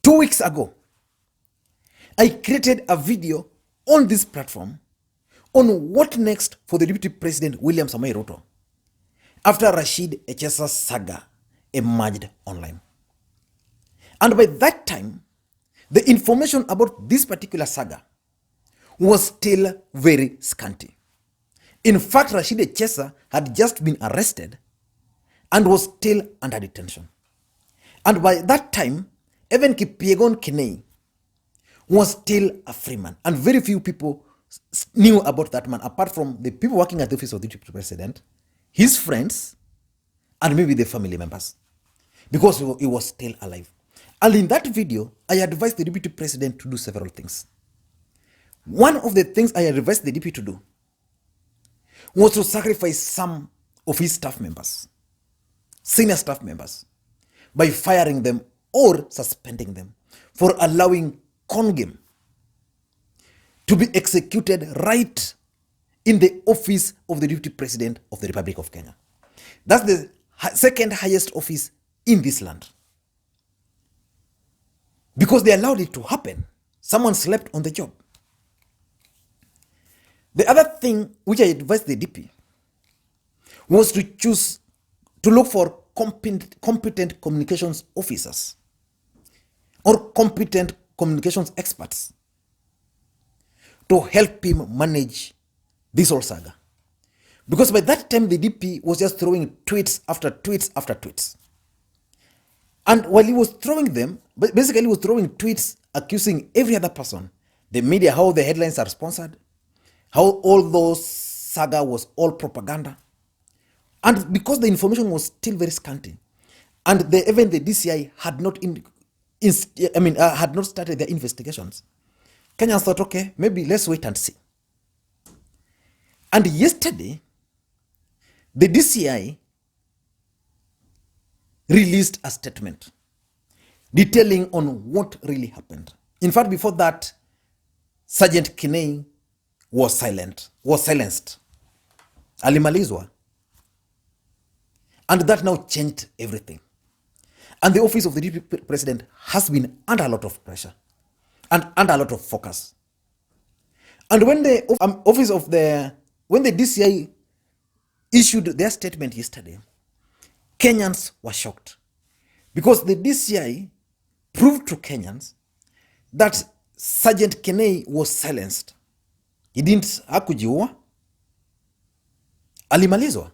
2 weeks ago, I created a video on this platform on what next for the Deputy President William Ruto after Rashid Echesa's saga emerged online. And by that time, the information about this particular saga was still very scanty. In fact, Rashid Echesa had just been arrested and was still under detention. And by that time, even Kipyegon Kenei was still a free man. And very few people knew about that man, apart from the people working at the office of the Deputy President, his friends, and maybe the family members, because he was still alive. And in that video, I advised the Deputy President to do several things. One of the things I advised the Deputy to do was to sacrifice some of his staff members, senior staff members, by firing them or suspending them for allowing con game to be executed right in the office of the Deputy President of the Republic of Kenya. That's the second highest office in this land. Because they allowed it to happen. Someone slept on the job. The other thing which I advised the DP was to look for competent communications officers or competent communications experts to help him manage this whole saga. Because by that time, the DP was just throwing tweets after tweets after tweets. And while he was throwing them, basically he was throwing tweets accusing every other person, the media, how the headlines are sponsored, how all those saga was all propaganda. And because the information was still very scanty, and even the DCI had not had not started their investigations, Kenyans thought, okay, maybe let's wait and see. And yesterday, the DCI released a statement detailing on what really happened. In fact, before that, Sergeant Kenei was silenced. Alimalizwa. And that now changed everything. And the office of the Deputy President has been under a lot of pressure and under a lot of focus. And when the when the DCI issued their statement yesterday, Kenyans were shocked because the DCI proved to Kenyans that Sergeant Kenei was silenced. He didn't hakujiua, alimalizwa.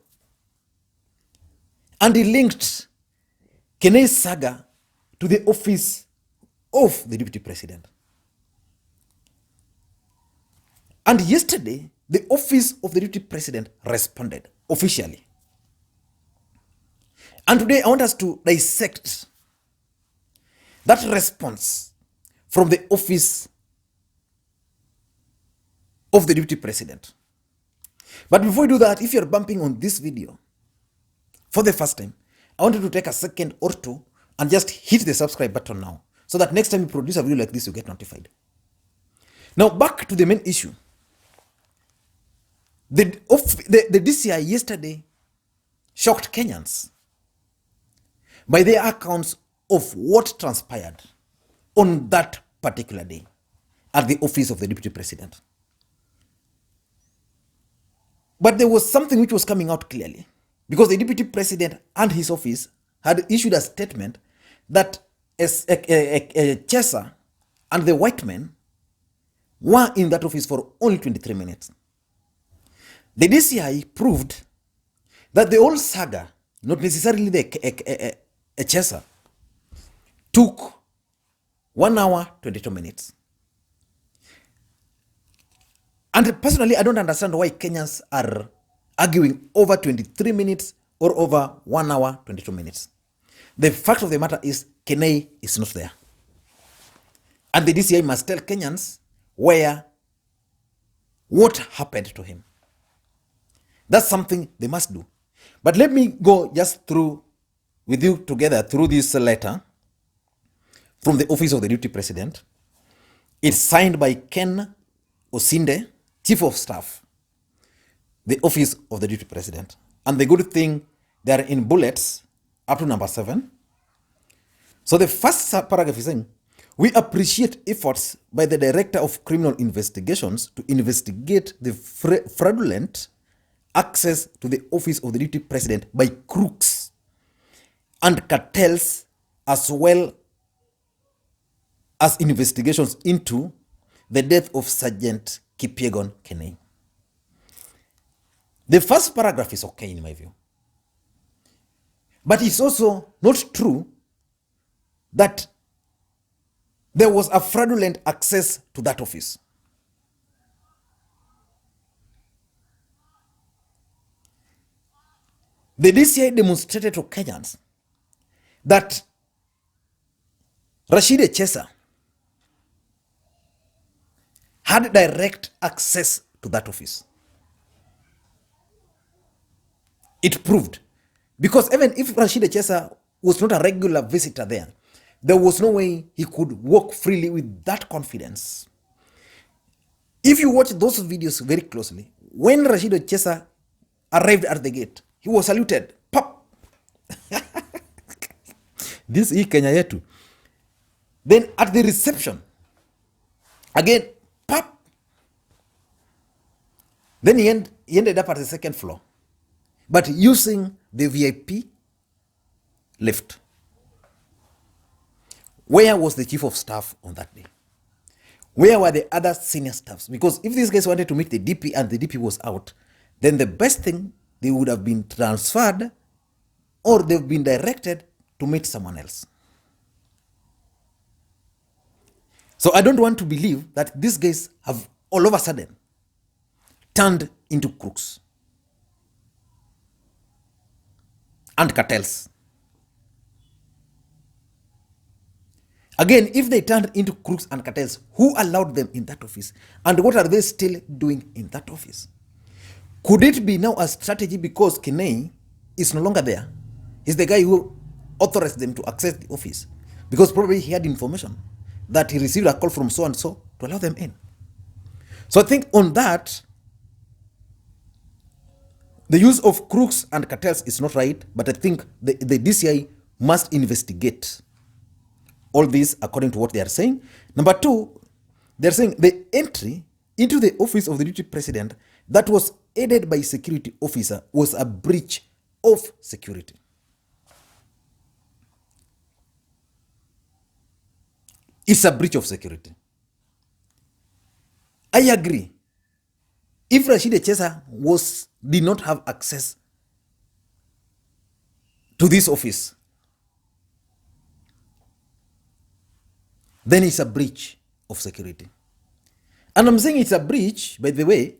And he linked Kenei's saga to the office of the Deputy President. And yesterday, the office of the Deputy President responded officially. And today I want us to dissect that response from the office of the Deputy President. But before we do that, if you're bumping on this video for the first time, I want you to take a second or two and just hit the subscribe button now, so that next time you produce a video like this, you get notified. Now back to the main issue. The DCI yesterday shocked Kenyans by their accounts of what transpired on that particular day at the office of the Deputy President. But there was something which was coming out clearly, because the Deputy President and his office had issued a statement that Echesa and the white men were in that office for only 23 minutes. The DCI proved that the whole saga, not necessarily the Echesa, took 1 hour, 22 minutes. And personally, I don't understand why Kenyans are arguing over 23 minutes or over 1 hour, 22 minutes. The fact of the matter is Kenei is not there. And the DCI must tell Kenyans what happened to him. That's something they must do. But let me go just through with you together through this letter from the office of the Deputy President. It's signed by Ken Osinde, Chief of Staff, the office of the Deputy President. And the good thing, they are in bullets up to number 7. So the first paragraph is saying, We appreciate efforts by the Director of Criminal Investigations to investigate the fraudulent access to the office of the Deputy President by crooks and cartels, as well as investigations into the death of Sergeant Kipyegon Kenei. The first paragraph is okay in my view. But it's also not true that there was a fraudulent access to that office. The DCI demonstrated to Kenyans that Rashid Echesa had direct access to that office. It proved. Because even if Rashid Echesa was not a regular visitor there was no way he could walk freely with that confidence. If you watch those videos very closely, when Rashid Echesa arrived at the gate, he was saluted. Pop! This is Kenya yetu. Then at the reception, again, pop! Then he ended up at the second floor, but using the VIP lift. Where was the chief of staff on that day? Where were the other senior staffs? Because if these guys wanted to meet the DP and the DP was out, then the best thing, they would have been transferred or they've been directed to meet someone else. So I don't want to believe that these guys have all of a sudden turned into crooks and cartels. Again, if they turned into crooks and cartels, who allowed them in that office? And what are they still doing in that office? Could it be now a strategy because Kenei is no longer there? He's the guy who authorized them to access the office. Because probably he had information that he received a call from so-and-so to allow them in. So I think on that, the use of crooks and cartels is not right, but I think the DCI must investigate all this according to what they are saying. Number two, they're saying the entry into the office of the deputy president that was aided by security officer was a breach of security. It's a breach of security. I agree. If Rashid Echesa did not have access to this office, then it's a breach of security. And I'm saying it's a breach, by the way,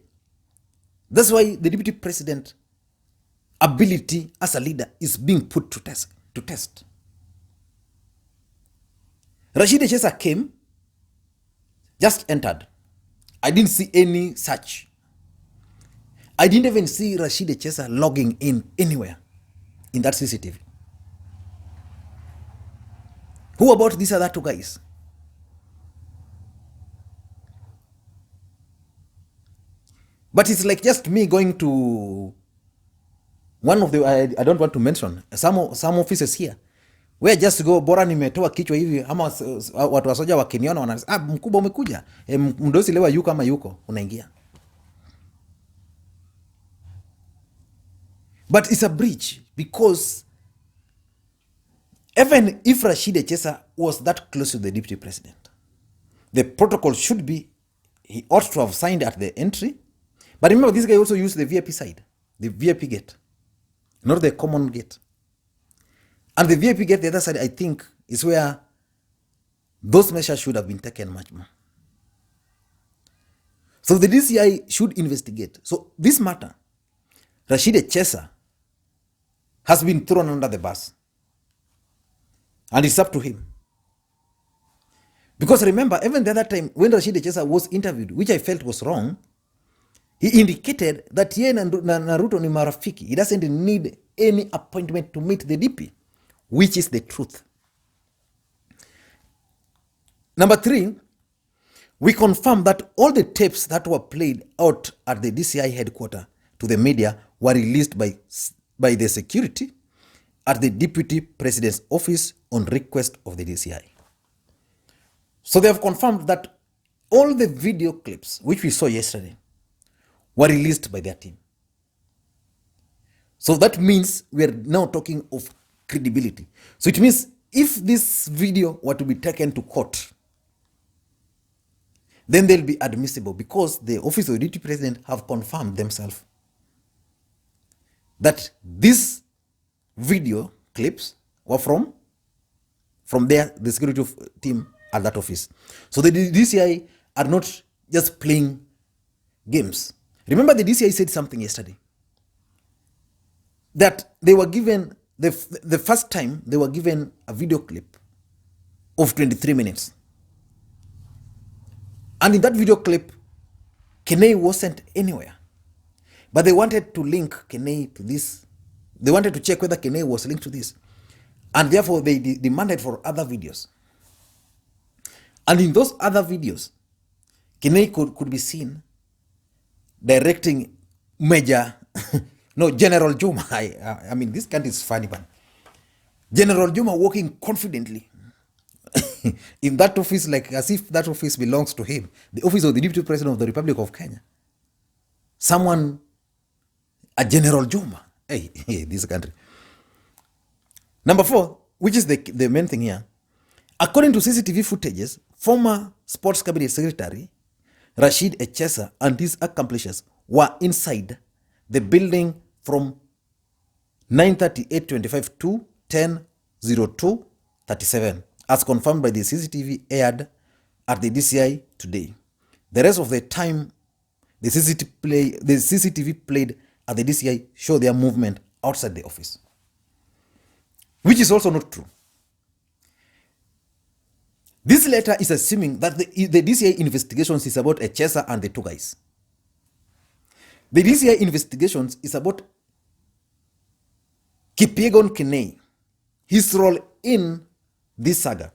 that's why the deputy president ability as a leader is being put to test. Rashid Echesa came, just entered. I didn't see any search. I didn't even see Rashid Echesa logging in anywhere in that CCTV. Who about these other two guys? But it's like just me going to one of the, I don't want to mention, some offices here, where just go, bora nimetoa kichwa hivi, ama watu wasoja wa Kenyan wanasema, mkubwa umekuja, mdosi lewa yuko ama yuko, unaingia. But it's a breach because even if Rashid Echesa was that close to the deputy president, the protocol should be, he ought to have signed at the entry. But remember, this guy also used the VIP side, the VIP gate, not the common gate. And the VIP gate, the other side, I think, is where those measures should have been taken much more. So the DCI should investigate. So this matter, Rashid Echesa has been thrown under the bus. And it's up to him. Because remember, even the other time, when Rashid Echesa was interviewed, which I felt was wrong, he indicated that he and Ruto ni marafiki. He doesn't need any appointment to meet the DP, which is the truth. Number 3, we confirm that all the tapes that were played out at the DCI headquarters to the media were released by the security at the Deputy President's office on request of the DCI. So they have confirmed that all the video clips which we saw yesterday were released by their team. So that means we are now talking of credibility. So it means if this video were to be taken to court, then they'll be admissible because the Office of the Deputy President have confirmed themselves that these video clips were from the security team at that office. So the DCI are not just playing games. Remember, the DCI said something yesterday that they were given the first time they were given a video clip of 23 minutes. And in that video clip, Kenei wasn't anywhere. But they wanted to link Kenei to this. They wanted to check whether Kenei was linked to this. And therefore, they demanded for other videos. And in those other videos, Kenei could be seen directing Major, no, General Juma. I mean, this country is funny, man. General Juma walking confidently in that office, like as if that office belongs to him. The office of the Deputy President of the Republic of Kenya. Someone, a General Juma. Hey, this country. Number 4, which is the main thing here. According to CCTV footages, former Sports Cabinet Secretary Rashid Echesa and his accomplices were inside the building from 9:38:25 to 10:02:37, as confirmed by the CCTV aired at the DCI today. The rest of the time the CCTV played at the DCI show their movement outside the office, which is also not true. This letter is assuming that the DCI investigations is about Echesa and the 2 guys. The DCI investigations is about Kipyegon Kenei, his role in this saga.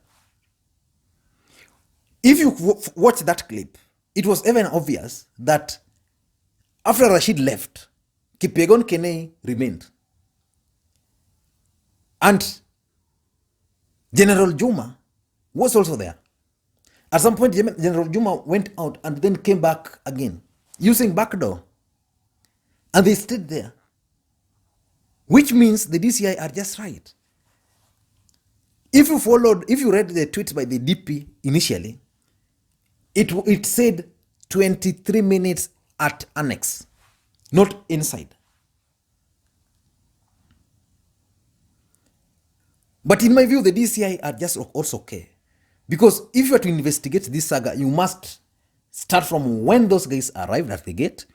If you watch that clip, it was even obvious that after Rashid left, Kipyegon Kenei remained. And General Juma was also there. At some point, General Juma went out and then came back again using backdoor. And they stayed there. Which means the DCI are just right. If you read the tweets by the DP initially, it said 23 minutes at annex, not inside. But in my view, the DCI are just also okay. Because if you are to investigate this saga, you must start from when those guys arrived at the gate,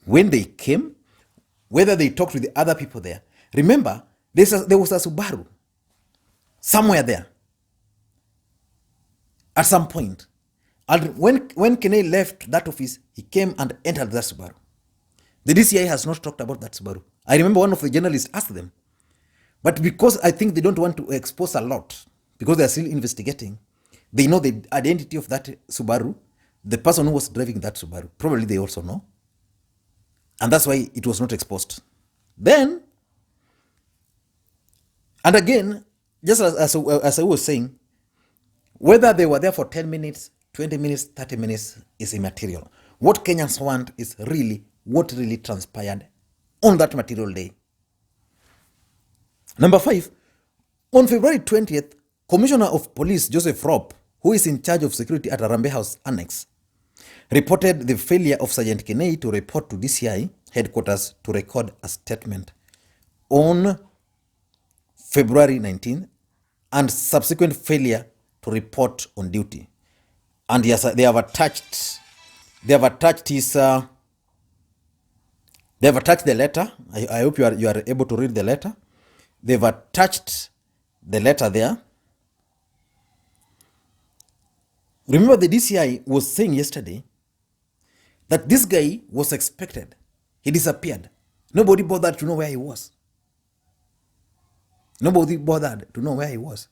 when they came, whether they talked with the other people there. Remember, there was a Subaru somewhere there at some point. And when Kenei left that office, he came and entered that Subaru. The DCI has not talked about that Subaru. I remember one of the journalists asked them, but because I think they don't want to expose a lot, because they are still investigating, they know the identity of that Subaru, the person who was driving that Subaru. Probably they also know. And that's why it was not exposed. Then, and again, just as I was saying, whether they were there for 10 minutes, 20 minutes, 30 minutes is immaterial. What Kenyans want is really what really transpired on that material day. Number 5, on February 20th, Commissioner of Police Joseph Rope, who is in charge of security at Arambe House Annex, reported the failure of Sergeant Kenei to report to DCI headquarters to record a statement on February 19th and subsequent failure to report on duty. And yes, they have attached the letter. I hope you are able to read the letter. They've attached the letter there. Remember, the DCI was saying yesterday that this guy was expected. He disappeared. Nobody bothered to know where he was. Nobody bothered to know where he was.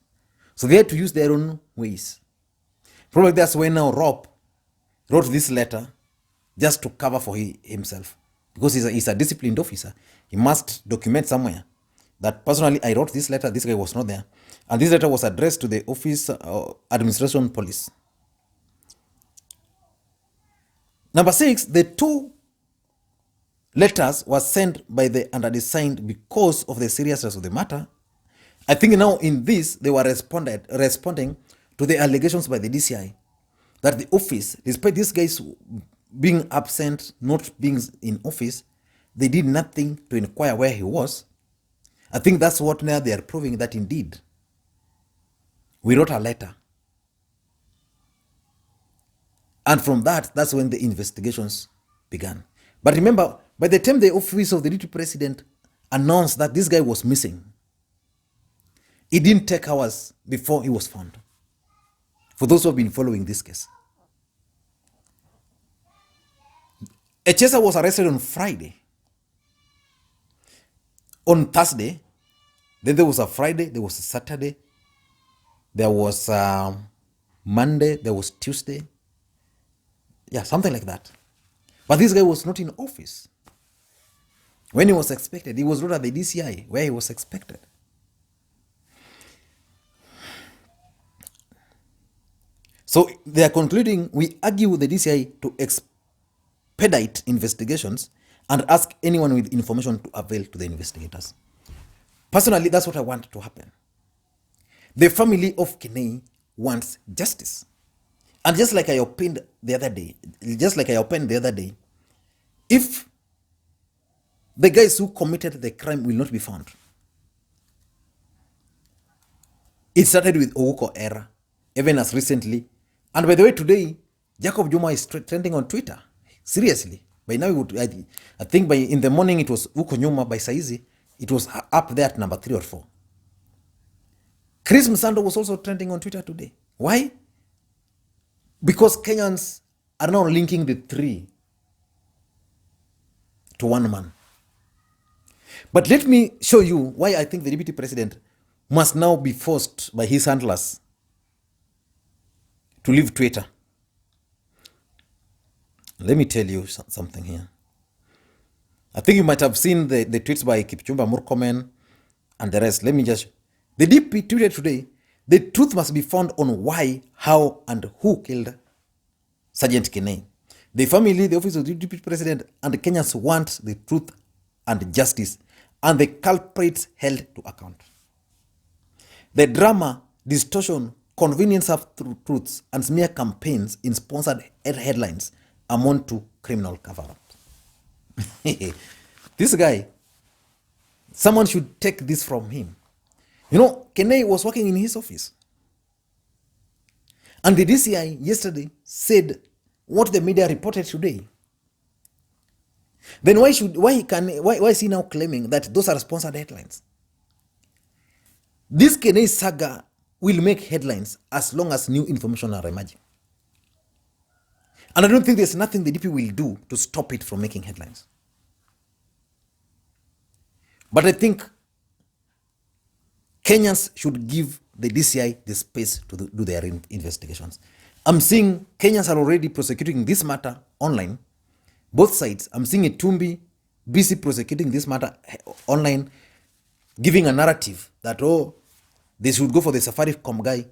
So they had to use their own ways. Probably that's why now Rob wrote this letter just to cover for himself. Because he's a disciplined officer. He must document somewhere that personally I wrote this letter, this guy was not there. And this letter was addressed to the office administration police. Number 6, the 2 letters were sent by the undersigned because of the seriousness of the matter. I think now in this, they were responding to the allegations by the DCI that the office, despite these guys being absent, not being in office, they did nothing to inquire where he was. I think that's what now they are proving, that indeed we wrote a letter. And from that, that's when the investigations began. But remember, by the time the office of the deputy president announced that this guy was missing, it didn't take hours before he was found. For those who have been following this case, Echesa was arrested on Friday. On Thursday, then there was a Friday, there was a Saturday, there was Monday, there was Tuesday. Yeah, something like that. But this guy was not in office when he was expected. He was not at the DCI where he was expected. So they are concluding, we argue with the DCI to expedite investigations and ask anyone with information to avail to the investigators. Personally, that's what I want to happen. The family of Kenei wants justice. And just like I opined the other day, if the guys who committed the crime will not be found, it started with Owuko era, even as recently. And by the way, today, Jacob Juma is trending on Twitter. Seriously. By now, I think in the morning it was Uko Nyuma. By Saizi, it was up there at number 3 or 4. Chris Msando was also trending on Twitter today. Why? Because Kenyans are now linking the 3 to one man. But let me show you why I think the deputy president must now be forced by his handlers to leave Twitter. Let me tell you something here. I think you might have seen the tweets by Kipchumba Murkomen and the rest. Let me just... The DP tweeted today, the truth must be found on why, how, and who killed Sergeant Kenei. The family, the office of the deputy president, and the Kenyans want the truth and justice, and the culprits held to account. The drama, distortion, convenience of truths, and smear campaigns in sponsored headlines amount to criminal cover-up. This guy, someone should take this from him. You know, Kenei was working in his office. And the DCI yesterday said what the media reported today. Then why is he now claiming that those are sponsored headlines? This Kenei saga will make headlines as long as new information are emerging. And I don't think there's nothing the DP will do to stop it from making headlines. But I think Kenyans should give the DCI the space to do their investigations. I'm seeing Kenyans are already prosecuting this matter online. Both sides. I'm seeing Itumbi busy prosecuting this matter online, giving a narrative that, oh, they should go for the Safaricom guy.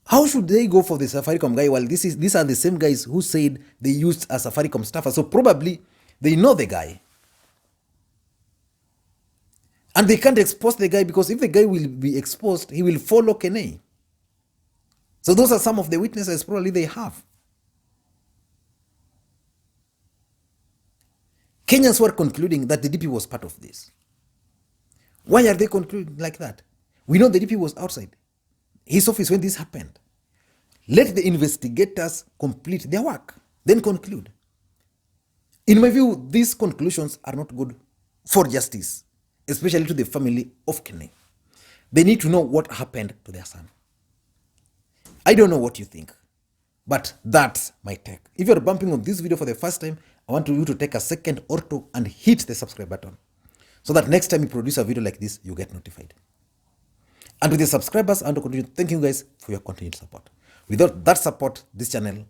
How should they go for the Safaricom guy while these are the same guys who said they used a Safaricom staffer? So probably they know the guy. And they can't expose the guy because if the guy will be exposed, he will follow Kenei. So those are some of the witnesses probably they have. Kenyans were concluding that the DP was part of this. Why are they concluding like that? We know the DP was outside his office when this happened. Let the investigators complete their work, then conclude. In my view, these conclusions are not good for justice, especially to the family of Kenei. They need to know what happened to their son. I don't know what you think, but that's my take. If you're bumping on this video for the first time, I want you to take a second or two and hit the subscribe button so that next time you produce a video like this, you get notified. And with the subscribers, I want to continue thanking you guys for your continued support. Without that support, this channel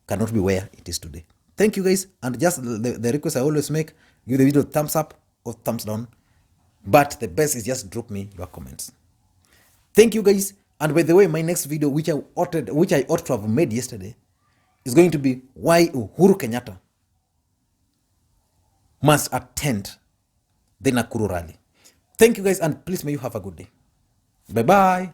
cannot be where it is today. Thank you guys, and just the request I always make, give the video a thumbs up or thumbs down, but the best is just drop me your comments. Thank you guys, and by the way, my next video, which I ought to have made yesterday, is going to be why Uhuru Kenyatta must attend the Nakuru rally. Thank you guys, and please may you have a good day. Bye-bye.